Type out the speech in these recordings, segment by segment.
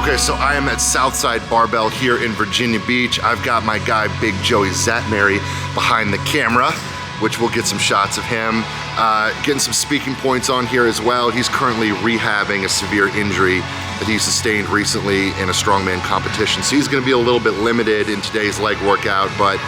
Okay, so I am at Southside Barbell here in Virginia Beach. I've got my guy, Big Joey Zatmary, behind the camera, which we'll get some shots of him. Getting some speaking points on here as well. He's currently rehabbing a severe injury that he sustained recently in a strongman competition. So he's gonna be a little bit limited in today's leg workout, but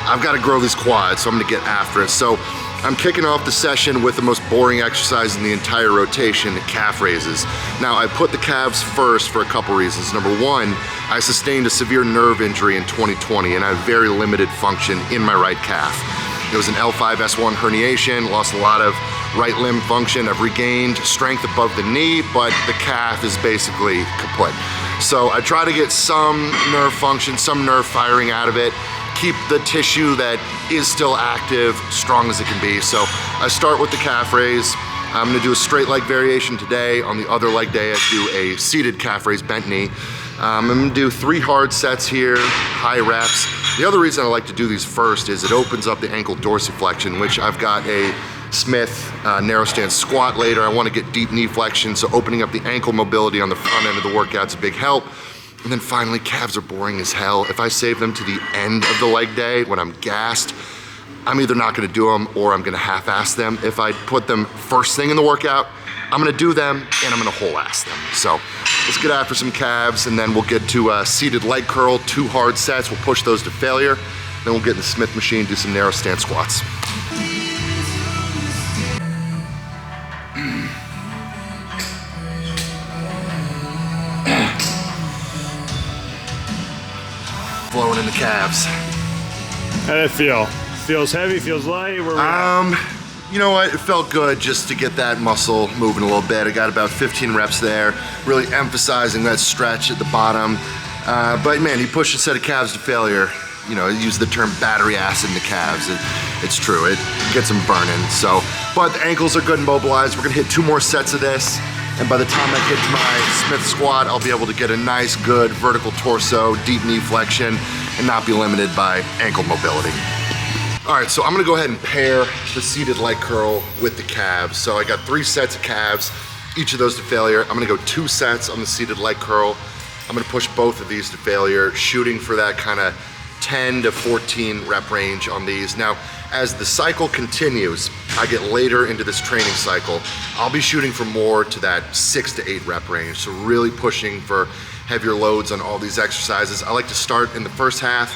I've gotta grow these quads, so I'm gonna get after it. So I'm kicking off the session with the most boring exercise in the entire rotation, calf raises. Now, I put the calves first for a couple reasons. Number one, I sustained a severe nerve injury in 2020 and I have very limited function in my right calf. It was an L5-S1 herniation, lost a lot of right limb function. I've regained strength above the knee, but the calf is basically kaput. So I try to get some nerve function, some nerve firing out of it, keep the tissue that is still active, strong as it can be. So I start with the calf raise. I'm gonna do a straight leg variation today. On the other leg day, I do a seated calf raise bent knee. I'm gonna do 3 hard sets here, high reps. The other reason I like to do these first is it opens up the ankle dorsiflexion, which I've got a Smith narrow stance squat later. I wanna get deep knee flexion, so opening up the ankle mobility on the front end of the workout's a big help. And then finally, calves are boring as hell. If I save them to the end of the leg day when I'm gassed, I'm either not gonna do them or I'm gonna half-ass them. If I put them first thing in the workout, I'm gonna do them and I'm gonna whole-ass them. So let's get after some calves and then we'll get to a seated leg curl, 2 hard sets. We'll push those to failure. Then we'll get in the Smith machine, do some narrow stance squats. Flowing in the calves. How did it feel? Feels heavy, feels light? Where we at? You know what, it felt good just to get that muscle moving a little bit. I got about 15 reps there, really emphasizing that stretch at the bottom. But man, you push a set of calves to failure. You know, use the term battery acid in the calves. It's true, it gets them burning. So, but the ankles are good and mobilized. We're gonna hit 2 more sets of this. And by the time I get to my Smith squat, I'll be able to get a nice, good vertical torso, deep knee flexion, and not be limited by ankle mobility. All right, so I'm gonna go ahead and pair the seated leg curl with the calves. So I got 3 sets of calves, each of those to failure. I'm gonna go 2 sets on the seated leg curl. I'm gonna push both of these to failure, shooting for that kind of 10 to 14 rep range on these. Now, as the cycle continues, I get later into this training cycle, I'll be shooting for more to that 6 to 8 rep range. So really pushing for heavier loads on all these exercises. I like to start in the first half,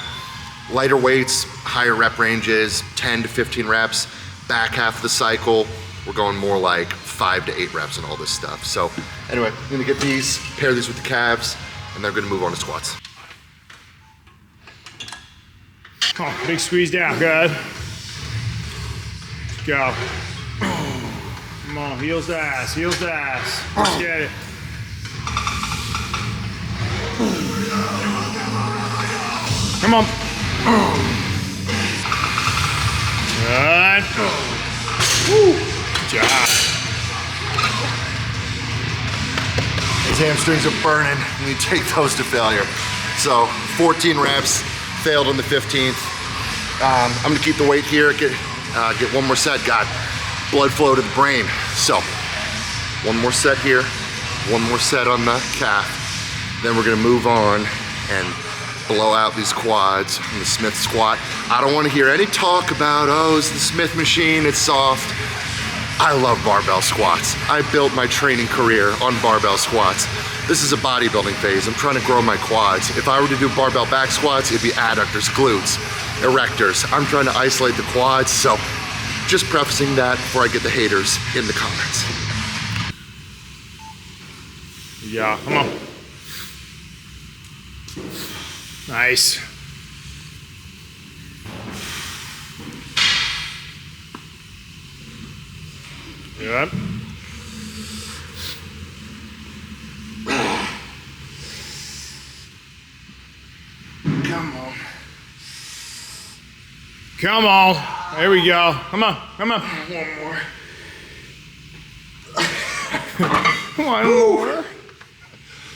lighter weights, higher rep ranges, 10 to 15 reps. Back half of the cycle, we're going more like 5 to 8 reps on all this stuff. So anyway, I'm gonna get these, pair these with the calves, and then we're gonna move on to squats. Come on, big squeeze down, good. Go. Come on, heels to ass, heels to ass. Let's get it. Come on. Good. Woo. Good job. These hamstrings are burning when you take those to failure. So 14 reps, failed on the 15th. I'm gonna keep the weight here, get 1 more set, got blood flow to the brain. So 1 more set here, 1 more set on the calf. Then we're gonna move on and blow out these quads in the Smith squat. I don't wanna hear any talk about, oh, it's the Smith machine, it's soft. I love barbell squats. I built my training career on barbell squats. This is a bodybuilding phase. I'm trying to grow my quads. If I were to do barbell back squats, it'd be adductors, glutes, erectors. I'm trying to isolate the quads, so just prefacing that before I get the haters in the comments. Yeah, come on. Nice. Good. Come on. Come on. There we go. Come on. Come on. One more. One more.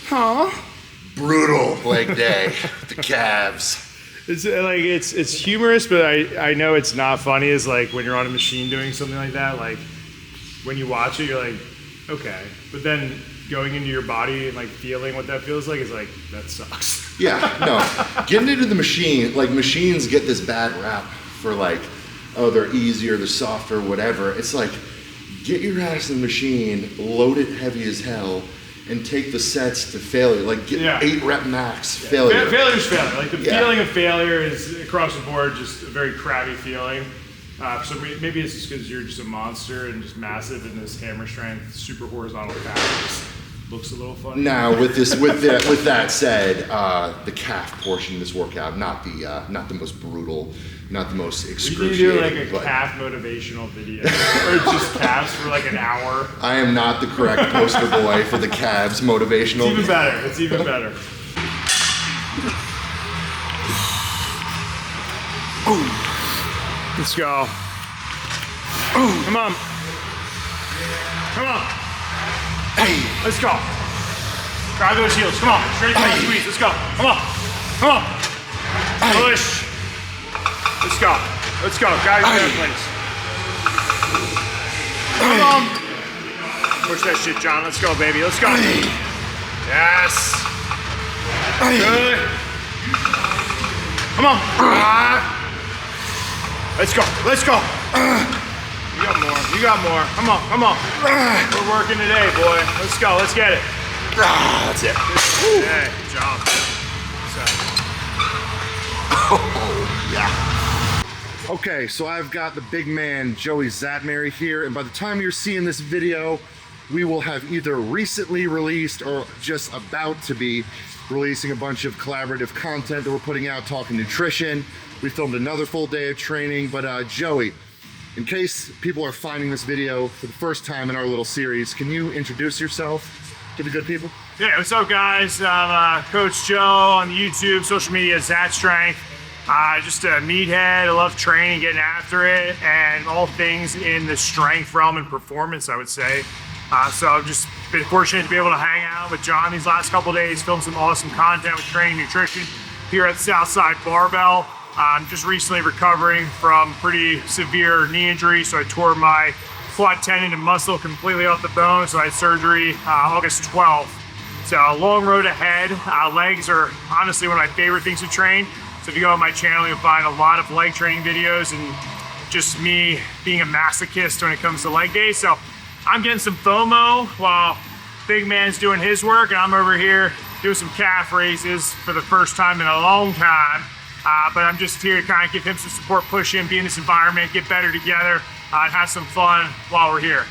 Huh? Brutal leg day. The calves. It's like it's humorous, but I know it's not funny. Is like when you're on a machine doing something like that. Like when you watch it, you're like, okay, but then going into your body and like feeling what that feels like is like, that sucks. Yeah, no, getting into the machine, like machines get this bad rap for like, oh, they're easier, they're softer, whatever. It's like, get your ass in the machine, load it heavy as hell, and take the sets to failure. Like get 8 rep max failure. Failure's failure. Like the feeling of failure is across the board just a very crabby feeling. So maybe it's just because you're just a monster and just massive in this hammer strength, super horizontal calf. Looks a little funny. Now, with that said, the calf portion of this workout, not the most brutal, not the most excruciating. We can do like a calf motivational video, or just calves for like an hour. I am not the correct poster boy for the calves motivational. It's even better. It's even better. Let's go. Come on. Come on. Hey, let's go. Drive those heels. Come on. Straight down, squeeze. Let's go. Come on. Come on. Push. Let's go. Let's go. Drive your airplanes. Come on. Push that shit, John. Let's go, baby. Let's go. Yes. Good. Come on. Let's go. Let's go. You got more. You got more. Come on. Come on. We're working today, boy. Let's go. Let's get it. That's it. Hey, good job. Oh, yeah. Okay, so I've got the big man, Joey Zatmary here, and by the time you're seeing this video, we will have either recently released or just about to be releasing a bunch of collaborative content that we're putting out talking nutrition. We filmed another full day of training, but Joey, in case people are finding this video for the first time in our little series, can you introduce yourself to the good people? Yeah, what's up, guys? I'm Coach Joe on the YouTube, social media, Zat Strength. Just a meathead. I love training, getting after it, and all things in the strength realm and performance, I would say. So I've just been fortunate to be able to hang out with John these last couple of days, film some awesome content with training nutrition here at Southside Barbell. I'm just recently recovering from pretty severe knee injury, so I tore my quad tendon and muscle completely off the bone, so I had surgery August 12th. So a long road ahead. Legs are honestly one of my favorite things to train. So if you go on my channel, you'll find a lot of leg training videos and just me being a masochist when it comes to leg days. So I'm getting some FOMO while big man's doing his work, and I'm over here doing some calf raises for the first time in a long time. But I'm just here to kind of give him some support, push him, be in this environment, get better together, and have some fun while we're here.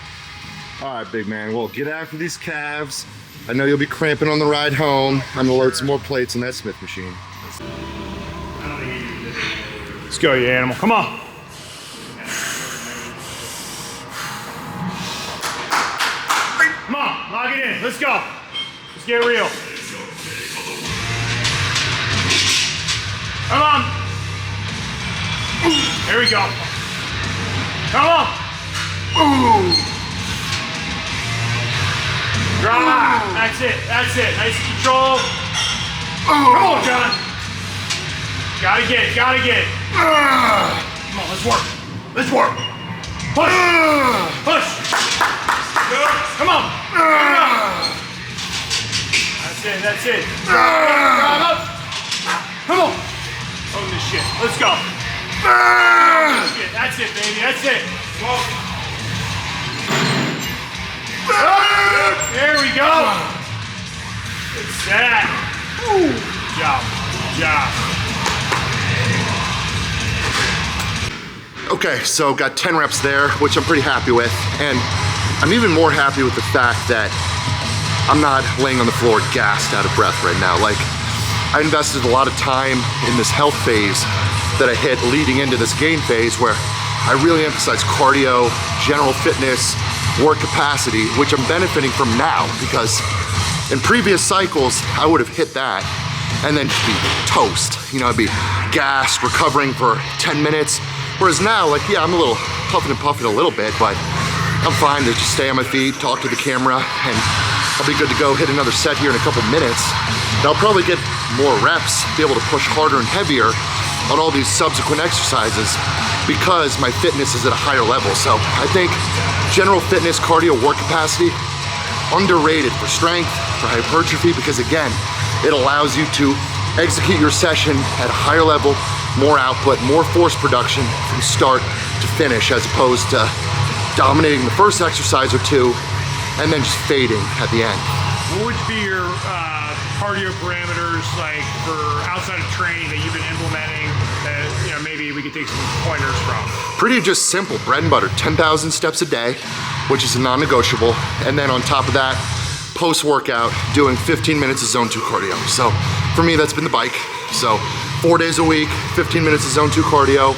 All right, big man. Well, get after these calves. I know you'll be cramping on the ride home. I'm gonna load some more plates in that Smith machine. Let's go, you animal. Come on. Come on, lock it in. Let's go. Let's get real. Come on. There we go. Come on. Ooh. Drive. That's it. That's it. Nice control. Come on, John. Gotta get it. Gotta get it. Come on, let's work. Let's work. Push. Push. Come on. That's it. That's it. Drive up. Come on. Own this shit. Let's go. That's it, baby. That's it. There we go. Good set. Good job. Good job. Okay, so got 10 reps there, which I'm pretty happy with. And I'm even more happy with the fact that I'm not laying on the floor gassed out of breath right now. Like, I invested a lot of time in this health phase that I hit leading into this gain phase where I really emphasize cardio, general fitness, work capacity, which I'm benefiting from now because in previous cycles, I would have hit that and then be toast. You know, I'd be gassed, recovering for 10 minutes. Whereas now, like, yeah, I'm a little huffing and puffing a little bit, but I'm fine to just stay on my feet, talk to the camera, and I'll be good to go hit another set here in a couple minutes. And I'll probably get more reps, be able to push harder and heavier on all these subsequent exercises because my fitness is at a higher level. So I think general fitness, cardio, work capacity, underrated for strength, for hypertrophy, because again, it allows you to execute your session at a higher level, more output, more force production from start to finish, as opposed to dominating the first exercise or two and then just fading at the end. What would be your cardio parameters like for outside of training that you've been implementing that maybe we could take some pointers from? Pretty just simple, bread and butter, 10,000 steps a day, which is a non-negotiable. And then on top of that, post-workout, doing 15 minutes of zone 2 cardio. So for me, that's been the bike. So 4 days a week, 15 minutes of zone 2 cardio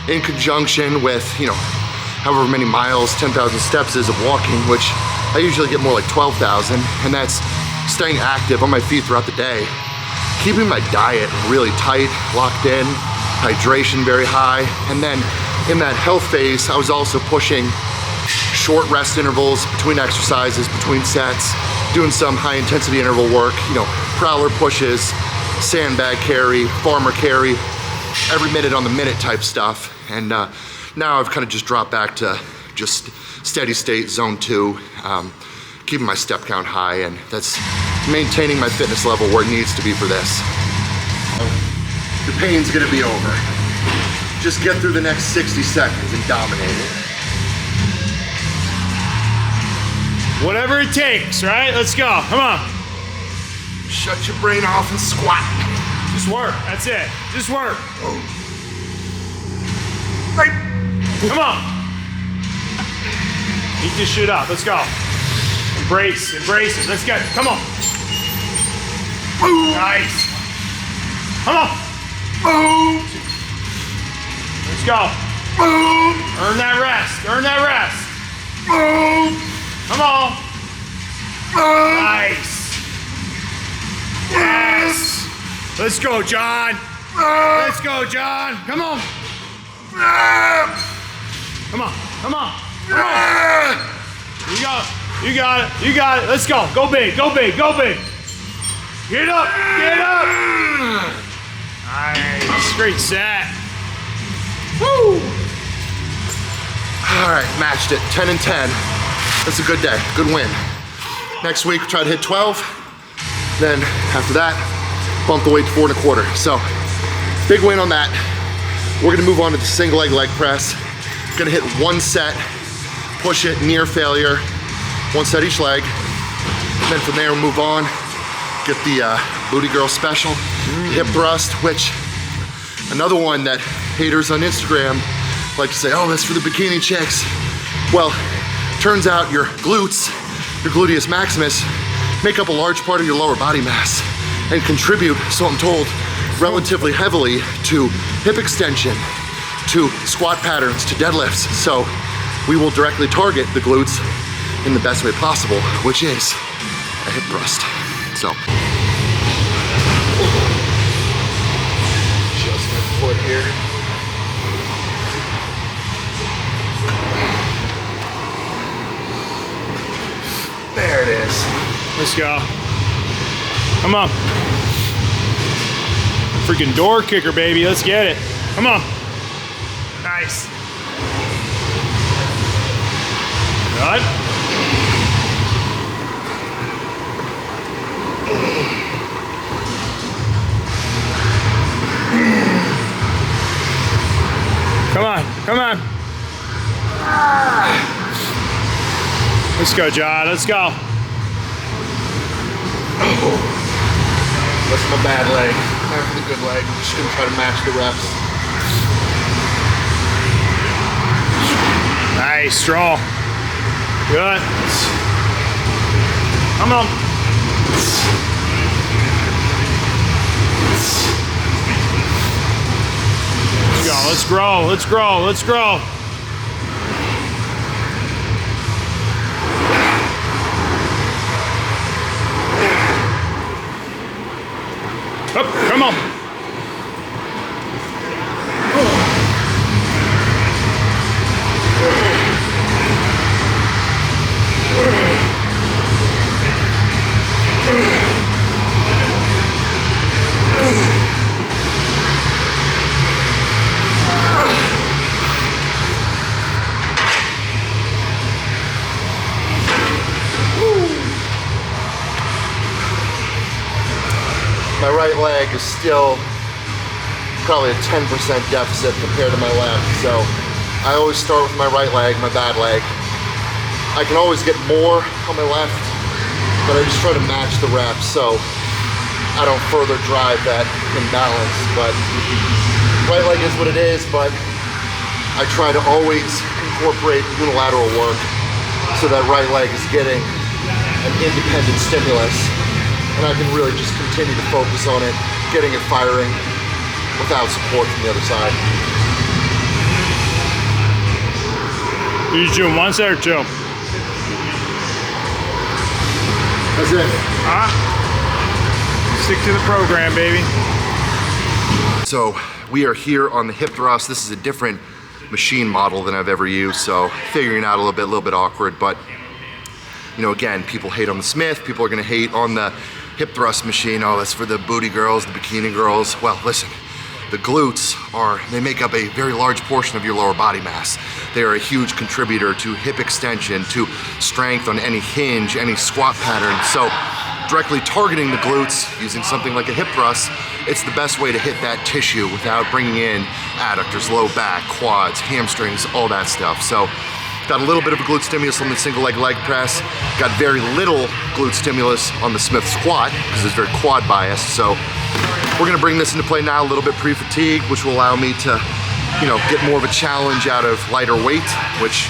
in conjunction with, however many miles, 10,000 steps is of walking, which I usually get more like 12,000, and that's staying active on my feet throughout the day, keeping my diet really tight, locked in, hydration very high, and then in that health phase, I was also pushing short rest intervals between exercises, between sets, doing some high intensity interval work, prowler pushes, sandbag carry, farmer carry, every minute on the minute type stuff. And now I've kind of just dropped back to just steady state zone 2, keeping my step count high, and that's maintaining my fitness level where it needs to be for this. The pain's gonna be over. Just get through the next 60 seconds and dominate it. Whatever it takes, right? Let's go, come on. Shut your brain off and squat. Just work, that's it, just work. Right. Come on. Eat this shit up, let's go. Embrace it, let's get, come on. Nice. Come on. Let's go. Earn that rest. Come on. Nice. Yes. Let's go, John. Come on. Come on. You got it. Let's go. Go big. Get up. Nice. Great set. Woo. All right, matched it, 10 and 10. That's a good day, good win. Next week, try to hit 12. Then after that, bump the weight to 4 1/4. So, big win on that. We're gonna move on to the single leg press. Gonna hit 1 set, push it near failure, 1 set each leg. And then from there, we'll move on, get the booty girl special, hip thrust, which another one that haters on Instagram like to say, oh, that's for the bikini chicks. Well, turns out your glutes, your gluteus maximus, make up a large part of your lower body mass and contribute, so I'm told, relatively heavily to hip extension, to squat patterns, to deadlifts. So we will directly target the glutes in the best way possible, which is a hip thrust. So. Just my foot here. There it is. Let's go. Come on. Freaking door kicker, baby. Let's get it. Come on. Nice. Good. Come on. Let's go, John. Let's go. That's my bad leg. Time for the good leg. I'm just gonna try to match the reps. Nice, strong. Good. Come on. Let's go. Let's grow. Let's grow. Let's grow. Up, come on. is still probably a 10% deficit compared to my left. So I always start with my right leg, my bad leg. I can always get more on my left, but I just try to match the reps so I don't further drive that imbalance. But right leg is what it is, but I try to always incorporate unilateral work so that right leg is getting an independent stimulus, and I can really just continue to focus on it, getting it firing without support from the other side. You just doing one set or two? That's it. Stick to the program, baby. So we are here on the hip thrust. This is a different machine model than I've ever used, so figuring it out a little bit awkward, but you know, again, people hate on the Smith, people are gonna hate on the hip thrust machine. Oh, that's for the booty girls, the bikini girls. Well, listen, the glutes they make up a very large portion of your lower body mass. They are a huge contributor to hip extension, to strength on any hinge, any squat pattern. So directly targeting the glutes using something like a hip thrust, it's the best way to hit that tissue without bringing in adductors, low back, quads, hamstrings, all that stuff. So got a little bit of a glute stimulus on the single leg press, got very little glute stimulus on the Smith squat because it's very quad biased. So we're gonna bring this into play now, a little bit pre-fatigue, which will allow me to, you know, get more of a challenge out of lighter weight, which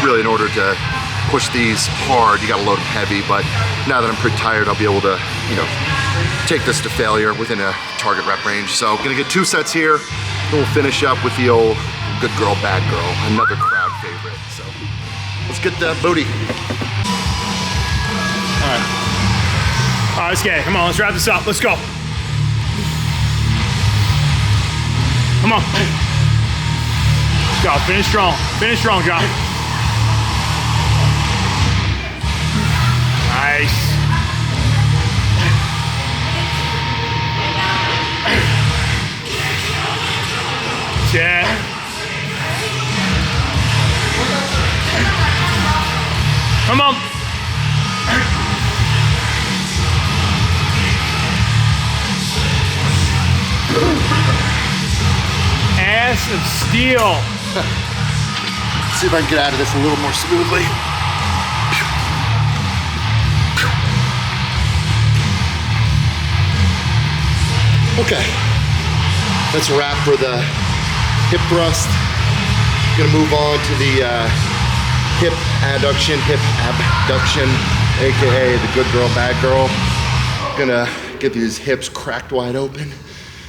really in order to push these hard, you gotta load them heavy, but now that I'm pretty tired, I'll be able to, you know, take this to failure within a target rep range. So gonna get 2 sets here, then we'll finish up with the old good girl, bad girl, another crowd favorite. So let's get the booty. All right, let's get it. Come on, let's wrap this up. Let's go. Come on. Let's go, finish strong. Finish strong, John. Nice. Yeah. Come on. Ass of steel. See if I can get out of this a little more smoothly. Okay, that's a wrap for the hip thrust. Gonna move on to the hip adduction, hip abduction, AKA the good girl, bad girl. Gonna get these hips cracked wide open,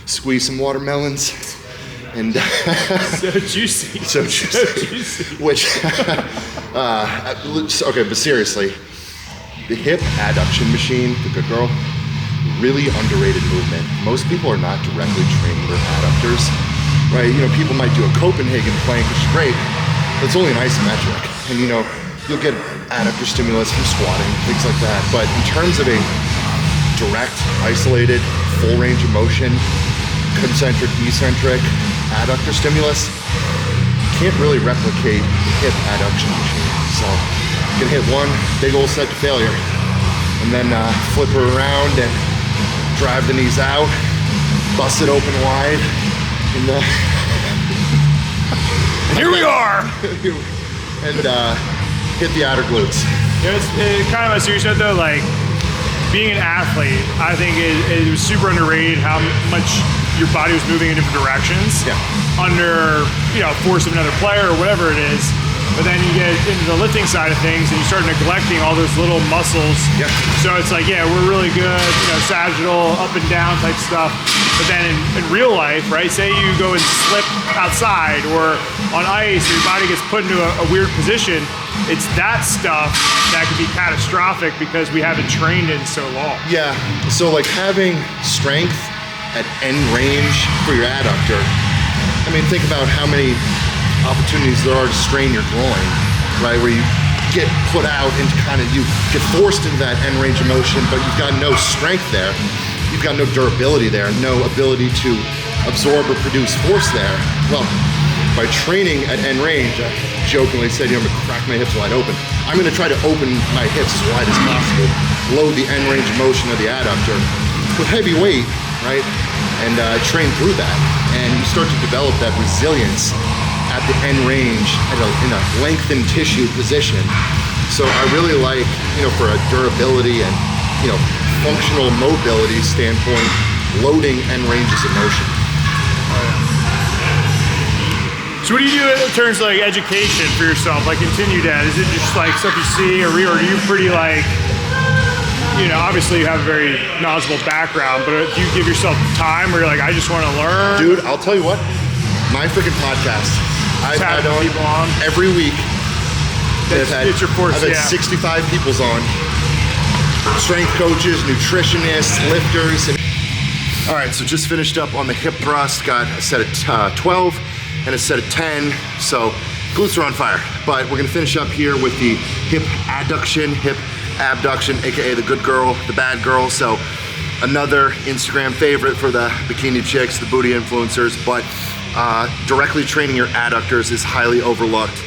squeeze some watermelons, and So juicy. so juicy. Which, okay, but seriously, the hip adduction machine, the good girl, really underrated movement. Most people are not directly training their adductors, right? You know, people might do a Copenhagen plank, which is great, but it's only an isometric. And you know, you'll get adductor stimulus from squatting, things like that. But in terms of a direct, isolated, full range of motion, concentric, eccentric, adductor stimulus, can't really replicate the hip adduction machine. So you can hit one big old set to failure, and then flip her around and drive the knees out, bust it open wide, and here we are. and hit the outer glutes. You know, it's kind of a serious note though, like being an athlete, I think it was super underrated how much your body was moving in different directions under, you know, force of another player or whatever it is. But then you get into the lifting side of things and you start neglecting all those little muscles. Yep. So it's like, yeah, we're really good, you know, sagittal, up and down type stuff. But then in real life, right, say you go and slip outside or on ice, your body gets put into a weird position. It's that stuff that could be catastrophic because we haven't trained in so long. Yeah, so like having strength at end range for your adductor. I mean, think about how many opportunities there are to strain your groin, right? Where you get put out into you get forced into that end range of motion, but you've got no strength there. You've got no durability there, no ability to absorb or produce force there. Well, by training at end range, I jokingly said, you know, I'm gonna crack my hips wide open. I'm gonna try to open my hips as wide as possible, load the end range of motion of the adductor. With heavy weight, right? And train through that. And you start to develop that resilience at the end range in a lengthened tissue position. So I really like, for a durability and, functional mobility standpoint, loading end ranges of motion. So what do you do in terms of like education for yourself? Like continue that? Is it just like stuff you see or are you pretty like, obviously you have a very knowledgeable background, but do you give yourself time where you're like, I just want to learn? Dude, I'll tell you what, my freaking podcast, I've had people on every week. It's your force, I've had 65 peoples on. Strength coaches, nutritionists, lifters. All right, so just finished up on the hip thrust, got a set of 12 and a set of 10, so glutes are on fire. But we're gonna finish up here with the hip adduction, hip abduction, AKA the good girl, the bad girl. So another Instagram favorite for the bikini chicks, the booty influencers, but directly training your adductors is highly overlooked,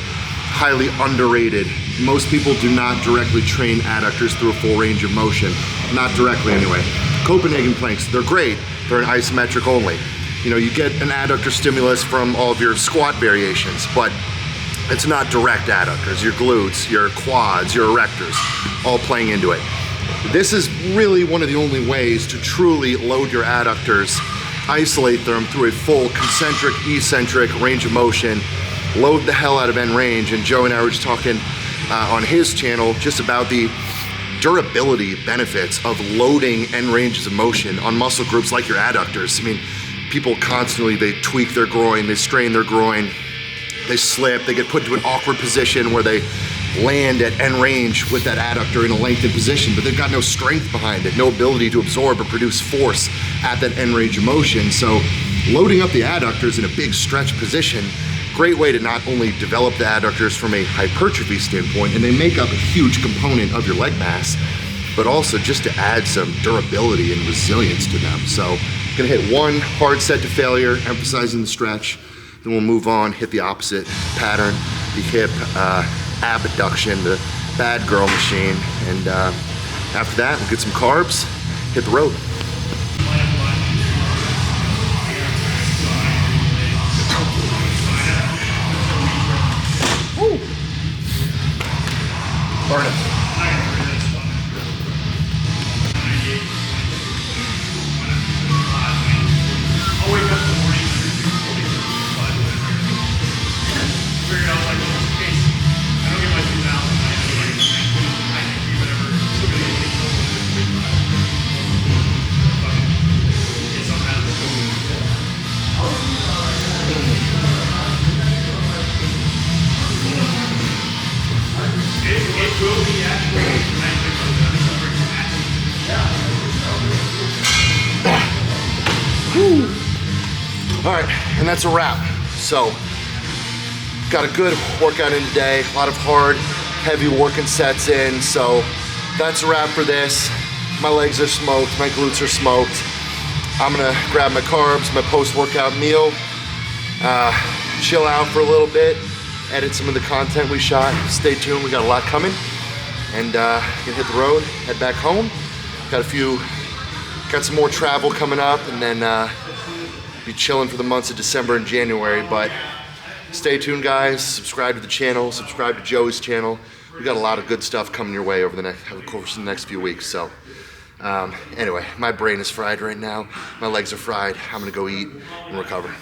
highly underrated. Most people do not directly train adductors through a full range of motion, not directly anyway. Copenhagen planks, they're great, they're an isometric only. You get an adductor stimulus from all of your squat variations, but it's not direct adductors, your glutes, your quads, your erectors, all playing into it. This is really one of the only ways to truly load your adductors, isolate them through a full concentric, eccentric range of motion, load the hell out of end range. And Joe and I were just talking on his channel just about the durability benefits of loading end ranges of motion on muscle groups like your adductors. I mean, people constantly, they tweak their groin, they strain their groin, they slip, they get put into an awkward position where they land at end range with that adductor in a lengthened position, but they've got no strength behind it, no ability to absorb or produce force at that end range of motion. So loading up the adductors in a big stretch position, great way to not only develop the adductors from a hypertrophy standpoint, and they make up a huge component of your leg mass, but also just to add some durability and resilience to them. So gonna hit one hard set to failure, emphasizing the stretch, then we'll move on, hit the opposite pattern, the hip abduction, the bad girl machine, and after that, we'll get some carbs, hit the road. Woo. Burn it. All right, and that's a wrap. So, got a good workout in today, a lot of hard, heavy working sets in, so that's a wrap for this. My legs are smoked, my glutes are smoked. I'm gonna grab my carbs, my post-workout meal, chill out for a little bit, edit some of the content we shot. Stay tuned, we got a lot coming. And gonna hit the road, head back home. Got some more travel coming up, and then be chilling for the months of December and January. But stay tuned, guys. Subscribe to the channel, subscribe to Joey's channel. We got a lot of good stuff coming your way over the course of the next few weeks. So anyway, my brain is fried right now. My legs are fried. I'm gonna go eat and recover.